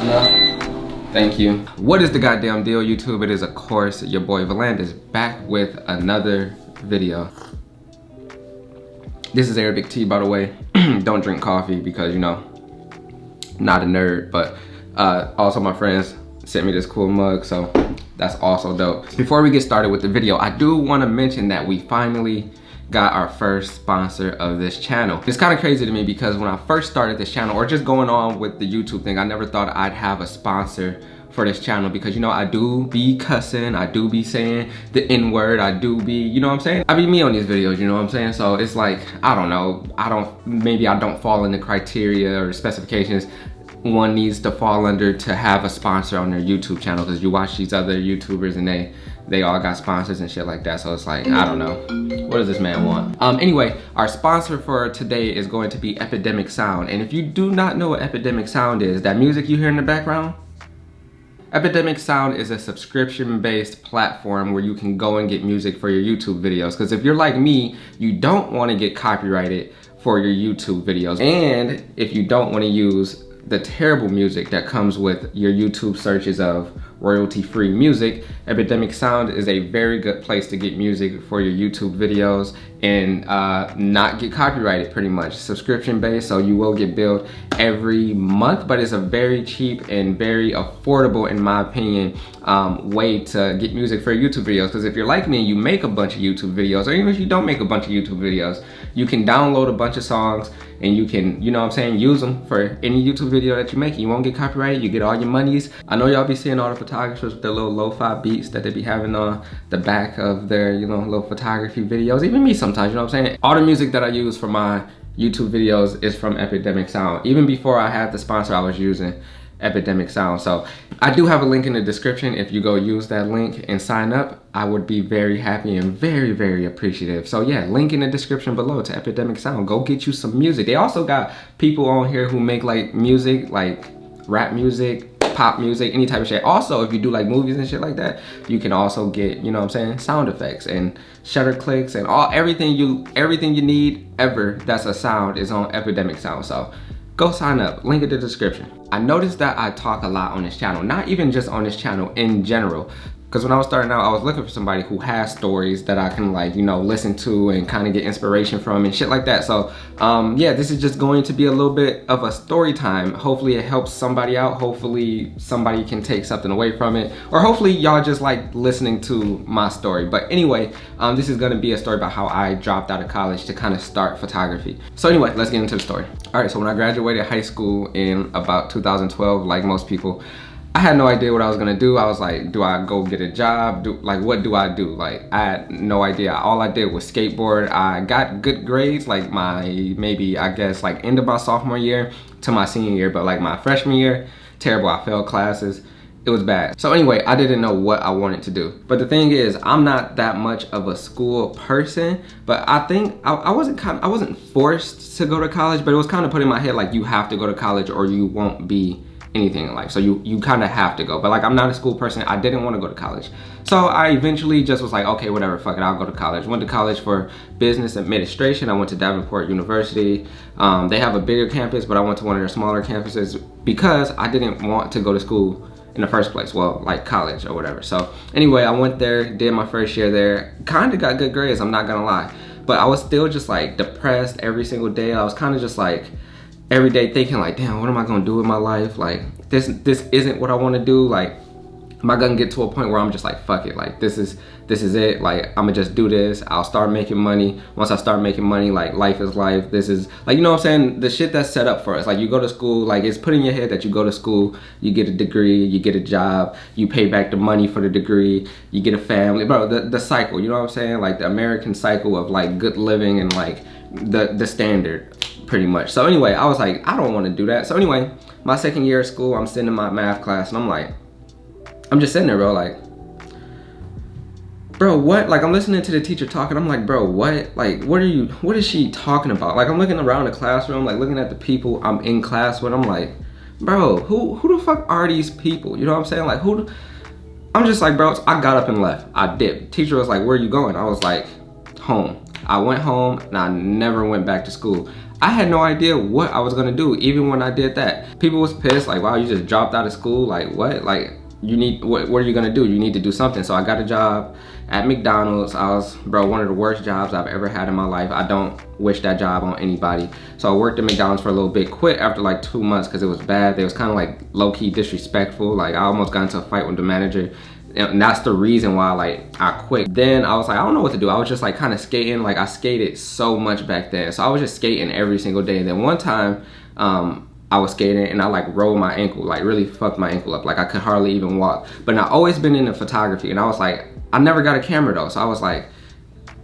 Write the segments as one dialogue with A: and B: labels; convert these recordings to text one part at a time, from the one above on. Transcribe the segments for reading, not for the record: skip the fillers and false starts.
A: enough. Thank you. What is the goddamn deal, YouTube? It is, of course, your boy Vuhlandes back with another video. This is Arabic tea, by the way. Don't drink coffee because, you know, not a nerd, but also my friends sent me this cool mug, so that's also dope. Before we get started with the video, I do want to mention that we finally got our first sponsor of this channel. It's kind of crazy to me because when I first started this channel, or just going on with the YouTube thing, I never thought I'd have a sponsor for this channel because, you know, I do be cussing, I do be saying the N-word, I do be, you know what I'm saying? I be me on these videos, you know what I'm saying? So it's like, I don't know, maybe I don't fall in the criteria or specifications one needs to fall under to have a sponsor on their YouTube channel, because you watch these other YouTubers and they all got sponsors and shit like that. So it's like, I don't know. What does this man want? Anyway, our sponsor for today is going to be Epidemic Sound. And if you do not know what Epidemic Sound is, that music you hear in the background, Epidemic Sound is a subscription-based platform where you can go and get music for your YouTube videos. Because if you're like me, you don't want to get copyrighted for your YouTube videos. And if you don't want to use the terrible music that comes with your YouTube searches of royalty-free music, Epidemic Sound is a very good place to get music for your YouTube videos and not get copyrighted, pretty much. Subscription based, so you will get billed every month, but it's a very cheap and very affordable, in my opinion, way to get music for your YouTube videos. Because if you're like me and you make a bunch of YouTube videos, or even if you don't make a bunch of YouTube videos, you can download a bunch of songs and you can, you know what I'm saying, use them for any YouTube video that you make. You won't get copyrighted, you get all your monies. I know y'all be seeing all the photographers with their little lo-fi beats that they be having on the back of their, you know, little photography videos. Even me sometimes, you know what I'm saying? All the music that I use for my YouTube videos is from Epidemic Sound. Even before I had the sponsor, I was using Epidemic Sound. So I do have a link in the description. If you go use that link and sign up, I would be very happy and very, very appreciative. So yeah, link in the description below to Epidemic Sound. Go get you some music. They also got people on here who make like music, like rap music, pop music, any type of shit. Also, if you do like movies and shit like that, you can also get, you know what I'm saying, sound effects and shutter clicks and everything you need ever that's a sound is on Epidemic Sound. So go sign up, link in the description. I noticed that I talk a lot on this channel, not even just on this channel, in general. Because when I was starting out, I was looking for somebody who has stories that I can, like, you know, listen to and kind of get inspiration from and shit like that. So yeah, this is just going to be a little bit of a story time. Hopefully it helps somebody out. Hopefully somebody can take something away from it. Or hopefully y'all just like listening to my story. But anyway, this is gonna be a story about how I dropped out of college to kind of start photography. So anyway, let's get into the story. All right, so when I graduated high school in about 2012, like most people, I had no idea what I was gonna do. I was like, do I go get a job? What do I do? Like, I had no idea. All I did was skateboard. I got good grades, like maybe I guess like end of my sophomore year to my senior year, but like my freshman year, terrible. I failed classes. It was bad. So anyway, I didn't know what I wanted to do. But the thing is, I'm not that much of a school person, but I think I wasn't forced to go to college, but it was kind of put in my head like you have to go to college or you won't be anything in life. So you kind of have to go. But like, I'm not a school person. I didn't want to go to college. So I eventually just was like, okay, whatever, fuck it, I'll go to college. Went to college for business administration. I went to Davenport University. They have a bigger campus, but I went to one of their smaller campuses because I didn't want to go to school in the first place. Well, like college or whatever. So anyway, I went there, did my first year there, kind of got good grades, I'm not gonna lie. But I was still just like depressed every single day. I was kind of just like, every day thinking like, damn, what am I gonna do with my life? Like, this isn't what I wanna do. Like, am I gonna get to a point where I'm just like, fuck it, like this is it, like I'm gonna just do this, I'll start making money. Once I start making money, like life is life. This is like, you know what I'm saying, the shit that's set up for us. Like, you go to school, like it's put in your head that you go to school, you get a degree, you get a job, you pay back the money for the degree, you get a family, bro, the cycle, you know what I'm saying? Like the American cycle of like good living and like the standard, pretty much. So anyway, I was like, I don't want to do that. So anyway, my second year of school, I'm sitting in my math class and I'm just sitting there, bro, like, bro, what? Like, I'm listening to the teacher talking. I'm like, bro, what? Like, what is she talking about? Like, I'm looking around the classroom, like looking at the people I'm in class with. I'm like, bro, who the fuck are these people? You know what I'm saying? Like, I'm just like, bro, I got up and left. I dipped. Teacher was like, where are you going? I was like, home. I went home and I never went back to school. I had no idea what I was gonna do, even when I did that. people was pissed, like, wow, you just dropped out of school, like what? Like, you need, what are you gonna do? You need to do something. So I got a job at McDonald's. I was, bro, one of the worst jobs I've ever had in my life. I don't wish that job on anybody. So I worked at McDonald's for a little bit, quit after like 2 months because it was bad. They was kind of like low-key disrespectful. Like, I almost got into a fight with the manager, and that's the reason why, like, I quit. Then I was like, I don't know what to do. I was just like kind of skating. Like, I skated so much back then. So I was just skating every single day. And then one time, I was skating and I like rolled my ankle, like really fucked my ankle up. Like, I could hardly even walk. But I always been into photography, and I was like, I never got a camera though. So I was like,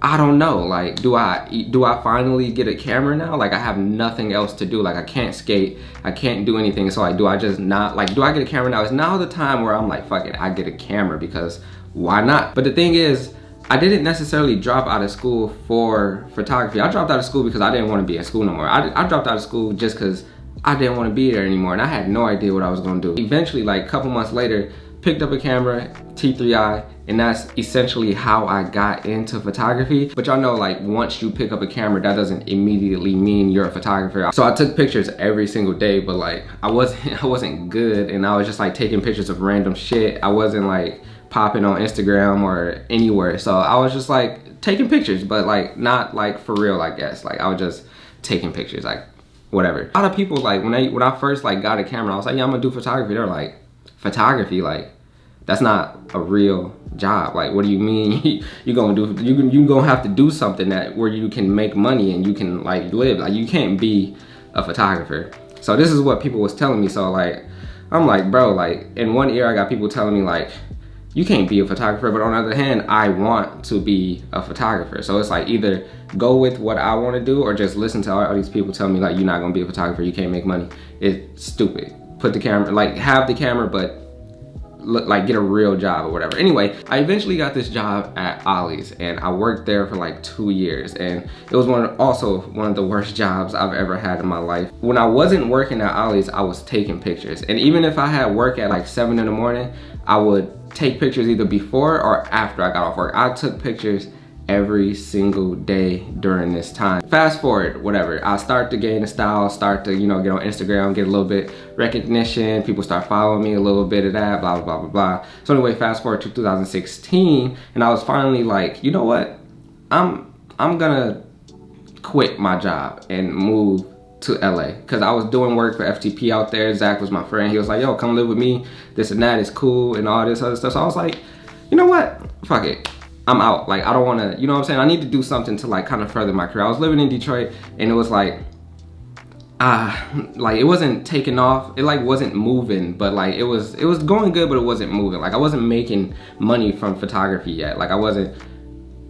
A: I don't know, like, do I finally get a camera now? Like, I have nothing else to do. Like, I can't skate, I can't do anything. So like, do I just not, like, do I get a camera now? Is now the time where I'm like, fuck it, I get a camera, because why not? But the thing is, I didn't necessarily drop out of school for photography. I dropped out of school because I didn't want to be in school no more. I dropped out of school just because I didn't want to be there anymore, and I had no idea what I was gonna do. Eventually, like a couple months later, picked up a camera, T3i, and that's essentially how I got into photography. But y'all know, like, once you pick up a camera, that doesn't immediately mean you're a photographer. So I took pictures every single day, but like, I wasn't good, and I was just like taking pictures of random shit. I wasn't like popping on Instagram or anywhere. So I was just like taking pictures, but like not like for real, I guess. Like, I was just taking pictures, like whatever. A lot of people, like, when I first like got a camera, I was like, yeah, I'm gonna do photography. They're like, photography? Like, that's not a real job. Like, what do you mean you gonna do? You gonna have to do something that where you can make money and you can like live. Like, you can't be a photographer. So this is what people was telling me. So like, I'm like, bro, like, in one ear I got people telling me like, you can't be a photographer, but on the other hand, I want to be a photographer. So it's like, either go with what I want to do or just listen to all these people tell me like, you're not gonna be a photographer, you can't make money. It's stupid. Put the camera, like, have the camera, but like, get a real job or whatever. Anyway, I eventually got this job at Ollie's, and I worked there for like 2 years, and it was also one of the worst jobs I've ever had in my life. When I wasn't working at Ollie's, I was taking pictures, and even if I had work at like 7 in the morning, I would take pictures either before or after I got off work. I took pictures every single day during this time. Fast forward, whatever, I start to gain a style, start to, you know, get on Instagram, get a little bit recognition, people start following me, a little bit of that, blah, blah, blah, blah. So anyway, fast forward to 2016, and I was finally like, you know what? I'm gonna quit my job and move to LA, because I was doing work for FTP out there. Zach was my friend. He was like, yo, come live with me, this and that is cool, and all this other stuff. So I was like, you know what? Fuck it. I'm out. Like, I don't want to, you know what I'm saying? I need to do something to like kind of further my career. I was living in Detroit, and it was like it wasn't taking off. It like wasn't moving, but like it was going good, but it wasn't moving. Like, I wasn't making money from photography yet. Like, I wasn't,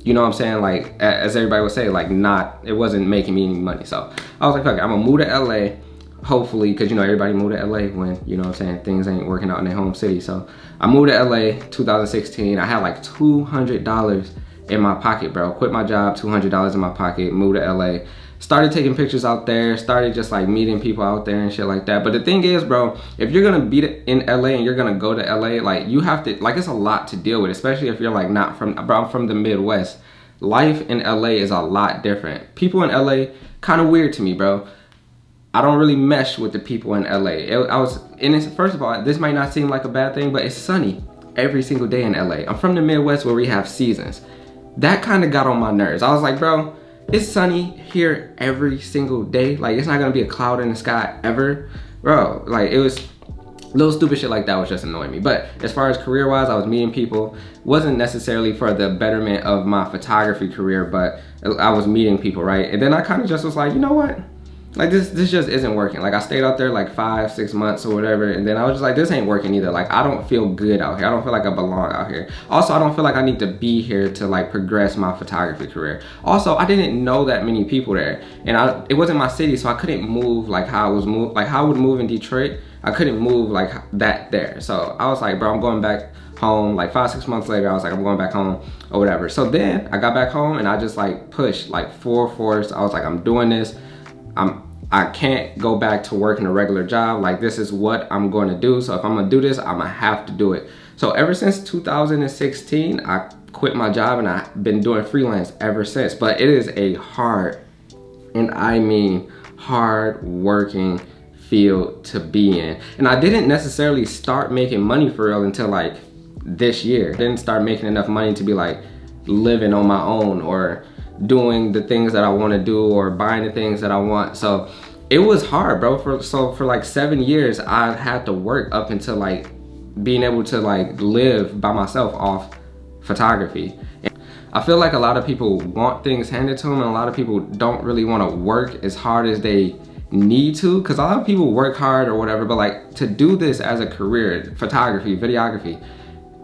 A: you know what I'm saying? Like, as everybody would say, like, it wasn't making me any money. So I was like, fuck it, I'm gonna move to LA. Hopefully, because, you know, everybody moved to LA when, you know what I'm saying, things ain't working out in their home city. So I moved to LA 2016. I had like $200 in my pocket, bro. Quit my job, $200 in my pocket, moved to LA. Started taking pictures out there, started just like meeting people out there and shit like that. But the thing is, bro, if you're gonna be in LA and you're gonna go to LA, like, you have to, like, it's a lot to deal with, especially if you're like not from, bro, I'm from the Midwest. Life in LA is a lot different. People in LA, kind of weird to me, bro. I don't really mesh with the people in LA. First of all, this might not seem like a bad thing, but it's sunny every single day in LA. I'm from the Midwest where we have seasons. That kind of got on my nerves. I was like, bro, it's sunny here every single day. Like, it's not gonna be a cloud in the sky ever. Bro, like, it was little stupid shit like that was just annoying me. But as far as career-wise, I was meeting people. Wasn't necessarily for the betterment of my photography career, but I was meeting people, right? And then I kind of just was like, you know what? Like, this just isn't working. Like, I stayed out there like 5-6 months or whatever, and then I was just like, this ain't working either. Like, I don't feel good out here. I don't feel like I belong out here. Also, I don't feel like I need to be here to like progress my photography career. Also, I didn't know that many people there, and it wasn't my city, so I couldn't move like how I would move in Detroit. I couldn't move like that there. So I was like, bro, I'm going back home. Like 5-6 months later, I was like, I'm going back home or whatever. So then I got back home and I just like pushed like full force. I was like, I'm doing this. I can't go back to working a regular job. Like, this is what I'm going to do. So if I'm gonna do this, I'm gonna have to do it. So ever since 2016, I quit my job and I've been doing freelance ever since. But it is a hard, and I mean hard working field to be in. And I didn't necessarily start making money for real until like this year. I didn't start making enough money to be like living on my own or doing the things that I want to do or buying the things that I want. So it was hard, bro. For like 7 years, I had to work up until like being able to like live by myself off photography. And I feel like a lot of people want things handed to them, and a lot of people don't really want to work as hard as they need to, because a lot of people work hard or whatever, but like to do this as a career, photography, videography,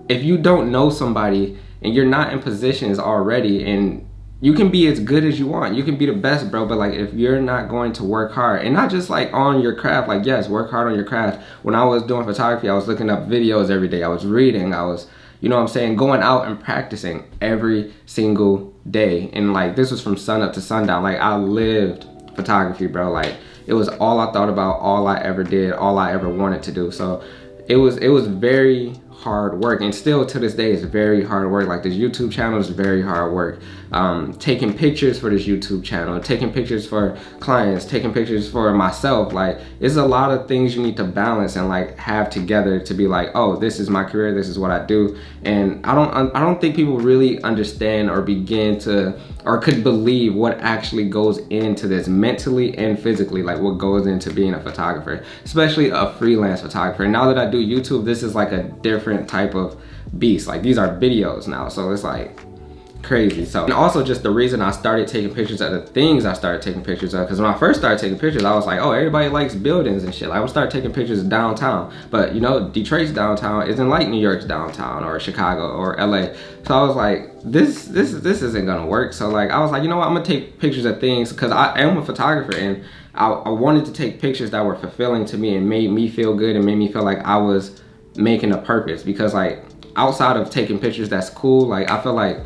A: if you don't know somebody and you're not in positions already, and you can be as good as you want, you can be the best, bro, but like if you're not going to work hard, and not just like on your craft, like yes, work hard on your craft. When I was doing photography, I was looking up videos every day, I was reading, I was, you know what I'm saying, going out and practicing every single day. And like this was from sun up to sundown. Like I lived photography, bro. Like it was all I thought about, all I ever did, all I ever wanted to do. So it was very hard work, and still to this day it's very hard work. Like this YouTube channel is very hard work. Taking pictures for this YouTube channel, taking pictures for clients, taking pictures for myself, like it's a lot of things you need to balance and like have together to be like, oh, this is my career, this is what I do. And I don't think people really understand or begin to or could believe what actually goes into this mentally and physically, like what goes into being a photographer, especially a freelance photographer. And now that I do YouTube, this is like a different type of beast. Like these are videos now, so it's like crazy. So, and also just the reason I started taking pictures of the things I started taking pictures of, because when I first started taking pictures, I was like, oh, everybody likes buildings and shit. Like I would start taking pictures of downtown, but you know, Detroit's downtown isn't like New York's downtown or Chicago or LA. So I was like, this isn't gonna work. So like I was like, you know what, I'm gonna take pictures of things, because I am a photographer, and I wanted to take pictures that were fulfilling to me and made me feel good and made me feel like I was making a purpose. Because like outside of taking pictures that's cool, like I feel like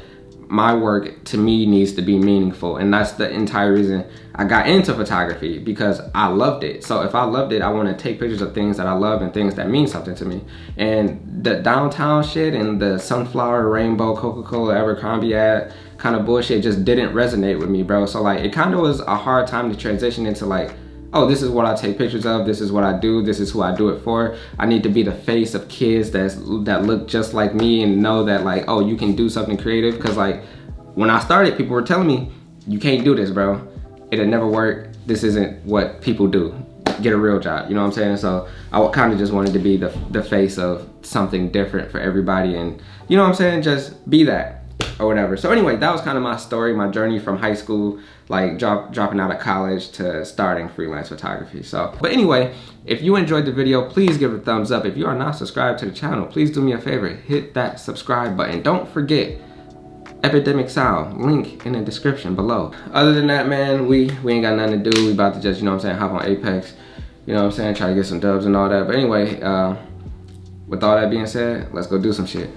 A: my work to me needs to be meaningful, and that's the entire reason I got into photography, because I loved it. So if I loved it, I want to take pictures of things that I love and things that mean something to me. And the downtown shit and the sunflower, rainbow, Coca-Cola, Abercrombie ad kind of bullshit just didn't resonate with me, bro. So like it kind of was a hard time to transition into like, oh, this is what I take pictures of, this is what I do, this is who I do it for. I need to be the face of kids that look just like me and know that like, oh, you can do something creative. Because like when I started, people were telling me, you can't do this, bro. It'll never work. This isn't what people do. Get a real job, you know what I'm saying? So I kind of just wanted to be the face of something different for everybody, and you know what I'm saying, just be that or whatever. So anyway, that was kind of my story, my journey from high school, like dropping out of college to starting freelance photography. So, but anyway, if you enjoyed the video, please give it a thumbs up. If you are not subscribed to the channel, please do me a favor, hit that subscribe button. Don't forget Epidemic Sound, link in the description below. Other than that, man, we ain't got nothing to do. We about to just, you know what I'm saying, hop on Apex, you know what I'm saying, try to get some dubs and all that. But anyway, with all that being said, let's go do some shit.